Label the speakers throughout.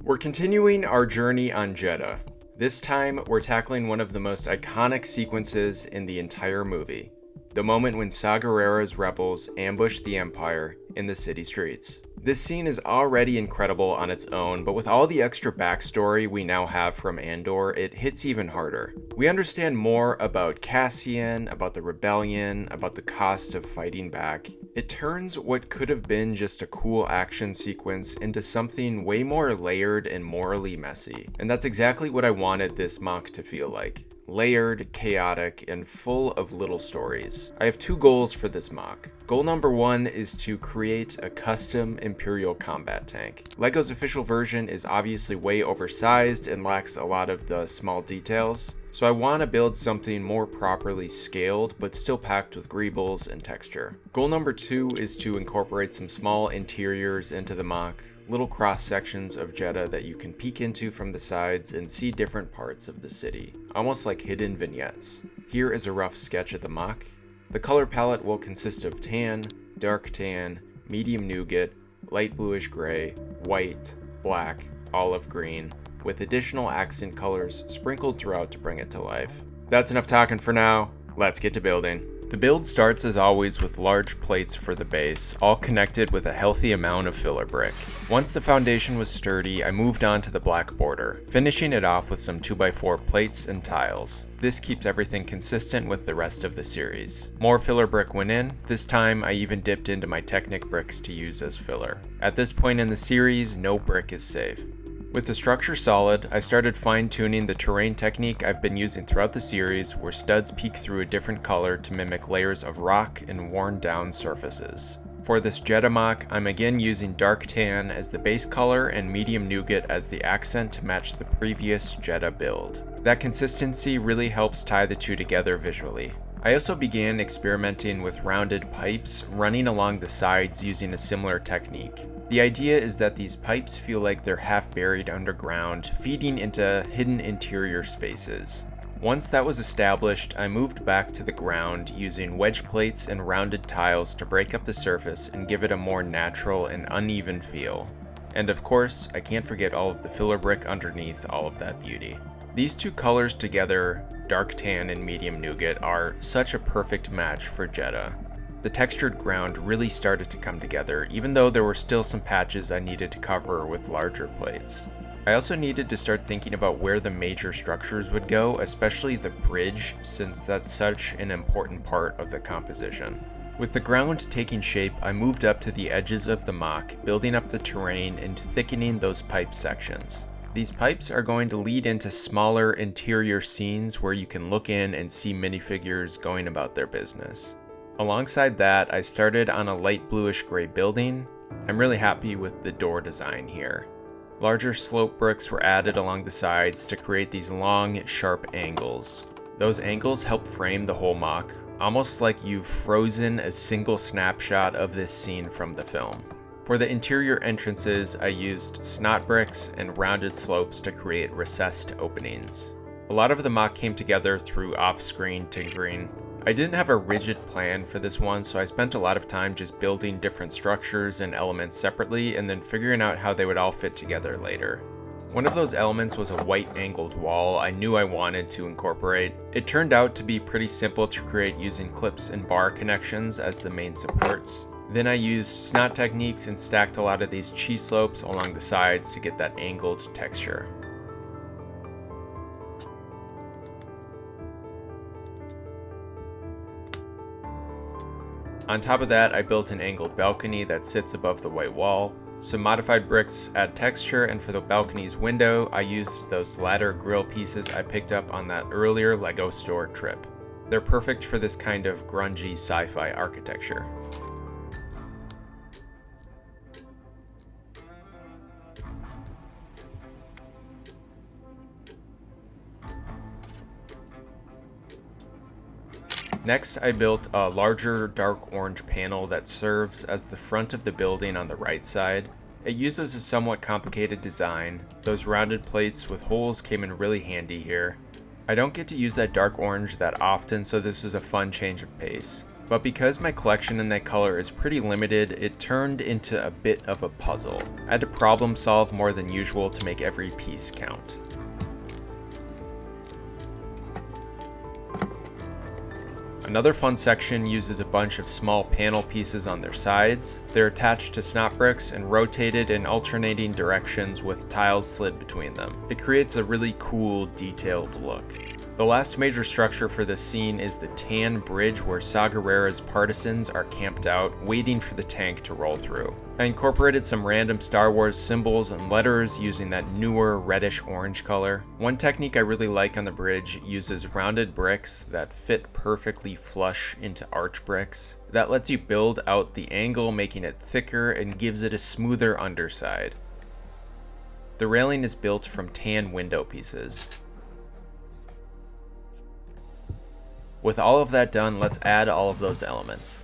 Speaker 1: We're continuing our journey on Jedha. This time, we're tackling one of the most iconic sequences in the entire movie. The moment when Saw Gerrera's rebels ambush the Empire in the city streets. This scene is already incredible on its own, but with all the extra backstory we now have from Andor, it hits even harder. We understand more about Cassian, about the rebellion, about the cost of fighting back. It turns what could have been just a cool action sequence into something way more layered and morally messy. And that's exactly what I wanted this MOC to feel like. Layered, chaotic, and full of little stories. I have two goals for this MOC. Goal number one is to create a custom Imperial combat tank. LEGO's official version is obviously way oversized and lacks a lot of the small details, so I want to build something more properly scaled but still packed with greebles and texture. Goal number two is to incorporate some small interiors into the MOC. Little cross sections of Jedha that you can peek into from the sides and see different parts of the city, almost like hidden vignettes. Here is a rough sketch of the MOC. The color palette will consist of tan, dark tan, medium nougat, light bluish gray, white, black, olive green, with additional accent colors sprinkled throughout to bring it to life. That's enough talking for now, let's get to building. The build starts as always with large plates for the base, all connected with a healthy amount of filler brick. Once the foundation was sturdy, I moved on to the black border, finishing it off with some 2x4 plates and tiles. This keeps everything consistent with the rest of the series. More filler brick went in. This time I even dipped into my Technic bricks to use as filler. At this point in the series, no brick is safe. With the structure solid, I started fine-tuning the terrain technique I've been using throughout the series, where studs peek through a different color to mimic layers of rock and worn-down surfaces. For this Jedha MOC, I'm again using dark tan as the base color and medium nougat as the accent to match the previous Jedha build. That consistency really helps tie the two together visually. I also began experimenting with rounded pipes running along the sides using a similar technique. The idea is that these pipes feel like they're half buried underground, feeding into hidden interior spaces. Once that was established, I moved back to the ground using wedge plates and rounded tiles to break up the surface and give it a more natural and uneven feel. And of course, I can't forget all of the filler brick underneath all of that beauty. These two colors together, dark tan and medium nougat, are such a perfect match for Jedha. The textured ground really started to come together, even though there were still some patches I needed to cover with larger plates. I also needed to start thinking about where the major structures would go, especially the bridge, since that's such an important part of the composition. With the ground taking shape, I moved up to the edges of the MOC, building up the terrain and thickening those pipe sections. These pipes are going to lead into smaller interior scenes where you can look in and see minifigures going about their business. Alongside that, I started on a light bluish gray building. I'm really happy with the door design here. Larger slope bricks were added along the sides to create these long, sharp angles. Those angles help frame the whole MOC, almost like you've frozen a single snapshot of this scene from the film. For the interior entrances, I used snot bricks and rounded slopes to create recessed openings. A lot of the MOC came together through off-screen tinkering. I didn't have a rigid plan for this one, so I spent a lot of time just building different structures and elements separately and then figuring out how they would all fit together later. One of those elements was a white angled wall I knew I wanted to incorporate. It turned out to be pretty simple to create using clips and bar connections as the main supports. Then I used snot techniques and stacked a lot of these cheese slopes along the sides to get that angled texture. On top of that, I built an angled balcony that sits above the white wall. Some modified bricks add texture, and for the balcony's window, I used those ladder grill pieces I picked up on that earlier LEGO store trip. They're perfect for this kind of grungy sci-fi architecture. Next, I built a larger dark orange panel that serves as the front of the building on the right side. It uses a somewhat complicated design. Those rounded plates with holes came in really handy here. I don't get to use that dark orange that often, so this was a fun change of pace. But because my collection in that color is pretty limited, it turned into a bit of a puzzle. I had to problem solve more than usual to make every piece count. Another fun section uses a bunch of small panel pieces on their sides. They're attached to snot bricks and rotated in alternating directions with tiles slid between them. It creates a really cool, detailed look. The last major structure for this scene is the tan bridge where Saw Gerrera's partisans are camped out, waiting for the tank to roll through. I incorporated some random Star Wars symbols and letters using that newer reddish-orange color. One technique I really like on the bridge uses rounded bricks that fit perfectly flush into arch bricks. That lets you build out the angle, making it thicker and gives it a smoother underside. The railing is built from tan window pieces. With all of that done, let's add all of those elements.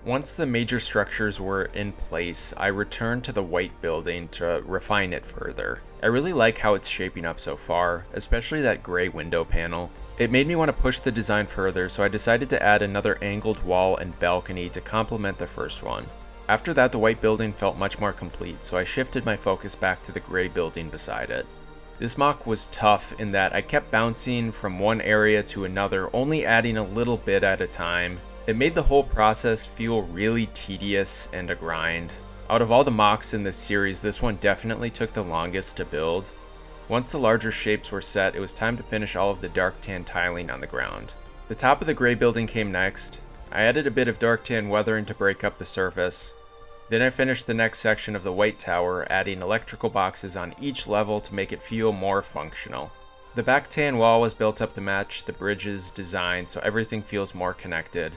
Speaker 1: Once the major structures were in place, I returned to the white building to refine it further. I really like how it's shaping up so far, especially that gray window panel. It made me want to push the design further, so I decided to add another angled wall and balcony to complement the first one. After that, the white building felt much more complete, so I shifted my focus back to the gray building beside it. This MOC was tough in that I kept bouncing from one area to another, only adding a little bit at a time. It made the whole process feel really tedious and a grind. Out of all the MOCs in this series, this one definitely took the longest to build. Once the larger shapes were set, it was time to finish all of the dark tan tiling on the ground. The top of the gray building came next. I added a bit of dark tan weathering to break up the surface. Then I finished the next section of the white tower, adding electrical boxes on each level to make it feel more functional. The back tan wall was built up to match the bridge's design, so everything feels more connected.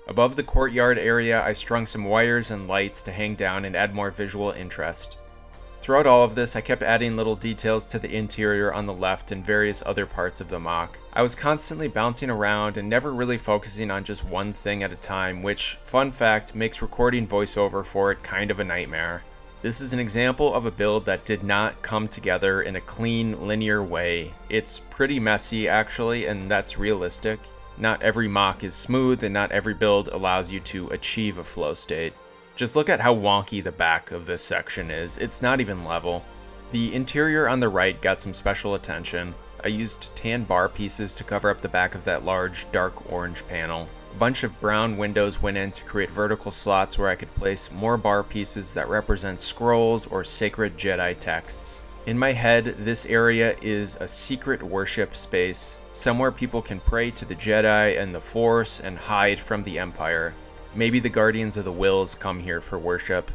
Speaker 1: Above the courtyard area, I strung some wires and lights to hang down and add more visual interest. Throughout all of this, I kept adding little details to the interior on the left and various other parts of the MOC. I was constantly bouncing around and never really focusing on just one thing at a time, which, fun fact, makes recording voiceover for it kind of a nightmare. This is an example of a build that did not come together in a clean, linear way. It's pretty messy, actually, and that's realistic. Not every MOC is smooth, and not every build allows you to achieve a flow state. Just look at how wonky the back of this section is. It's not even level. The interior on the right got some special attention. I used tan bar pieces to cover up the back of that large, dark orange panel. A bunch of brown windows went in to create vertical slots where I could place more bar pieces that represent scrolls or sacred Jedi texts. In my head, this area is a secret worship space, somewhere people can pray to the Jedi and the Force and hide from the Empire. Maybe the Guardians of the Whills come here for worship.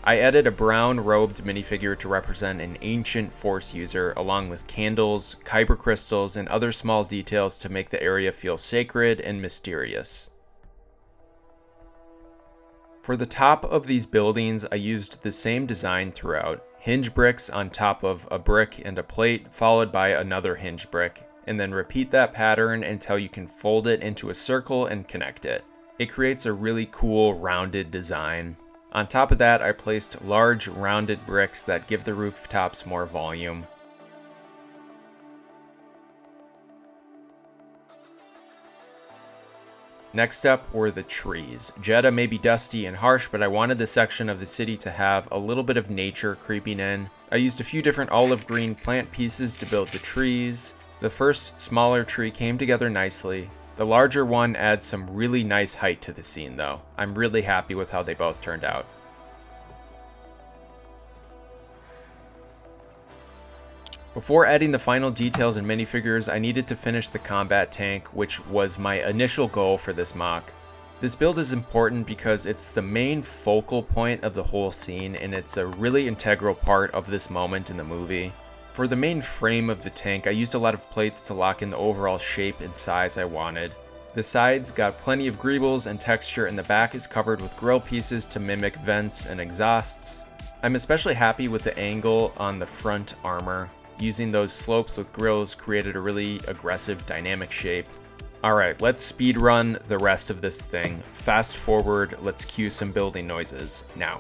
Speaker 1: I added a brown robed minifigure to represent an ancient Force user, along with candles, kyber crystals, and other small details to make the area feel sacred and mysterious. For the top of these buildings, I used the same design throughout. Hinge bricks on top of a brick and a plate, followed by another hinge brick, and then repeat that pattern until you can fold it into a circle and connect it. It creates a really cool rounded design. On top of that, I placed large rounded bricks that give the rooftops more volume. Next up were the trees. Jedha may be dusty and harsh, but I wanted this section of the city to have a little bit of nature creeping in. I used a few different olive green plant pieces to build the trees. The first smaller tree came together nicely. The larger one adds some really nice height to the scene though. I'm really happy with how they both turned out. Before adding the final details and minifigures, I needed to finish the combat tank, which was my initial goal for this MOC. This build is important because it's the main focal point of the whole scene, and it's a really integral part of this moment in the movie. For the main frame of the tank, I used a lot of plates to lock in the overall shape and size I wanted. The sides got plenty of greebles and texture, and the back is covered with grill pieces to mimic vents and exhausts. I'm especially happy with the angle on the front armor. Using those slopes with grills created a really aggressive dynamic shape. Alright, let's speed run the rest of this thing. Fast forward, let's cue some building noises now.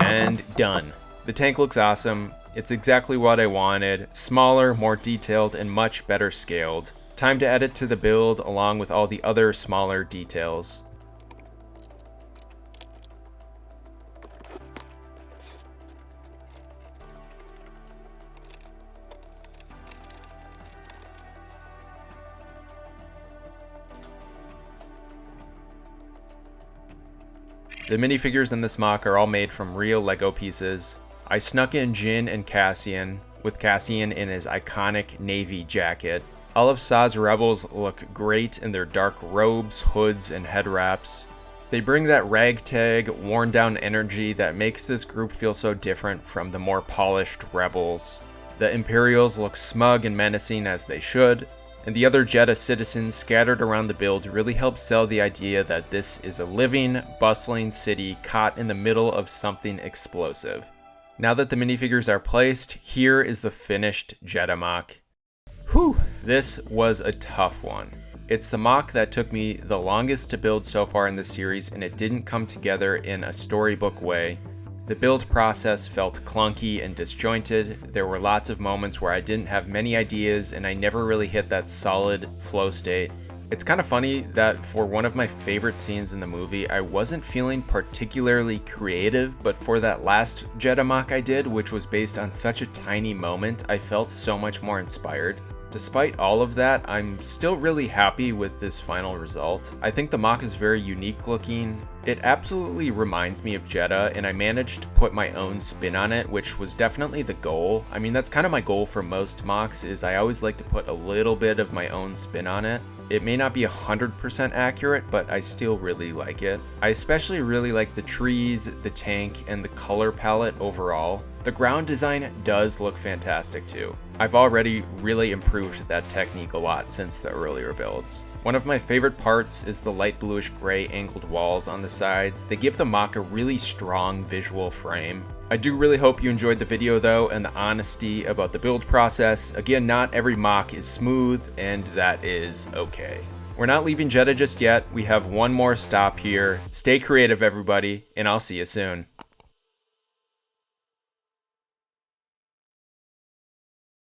Speaker 1: And done. The tank looks awesome. It's exactly what I wanted. Smaller, more detailed, and much better scaled. Time to add it to the build along with all the other smaller details. The minifigures in this MOC are all made from real LEGO pieces. I snuck in Jin and Cassian, with Cassian in his iconic navy jacket. All of Saw's rebels look great in their dark robes, hoods, and head wraps. They bring that ragtag, worn down energy that makes this group feel so different from the more polished rebels. The Imperials look smug and menacing as they should, and the other Jedha citizens scattered around the build really help sell the idea that this is a living, bustling city caught in the middle of something explosive. Now that the minifigures are placed, here is the finished Jedha MOC. Whew, this was a tough one. It's the MOC that took me the longest to build so far in the series, and it didn't come together in a storybook way. The build process felt clunky and disjointed. There were lots of moments where I didn't have many ideas and I never really hit that solid flow state. It's kind of funny that for one of my favorite scenes in the movie, I wasn't feeling particularly creative, but for that last Jedha MOC I did, which was based on such a tiny moment, I felt so much more inspired. Despite all of that, I'm still really happy with this final result. I think the MOC is very unique looking. It absolutely reminds me of Jedha, and I managed to put my own spin on it, which was definitely the goal. I mean, that's kind of my goal for most MOCs, is I always like to put a little bit of my own spin on it. It may not be 100% accurate, but I still really like it. I especially really like the trees, the tank, and the color palette overall. The ground design does look fantastic too. I've already really improved that technique a lot since the earlier builds. One of my favorite parts is the light bluish gray angled walls on the sides. They give the MOC a really strong visual frame. I do really hope you enjoyed the video though, and the honesty about the build process. Again, not every MOC is smooth, and that is okay. We're not leaving Jedha just yet. We have one more stop here. Stay creative, everybody, and I'll see you soon.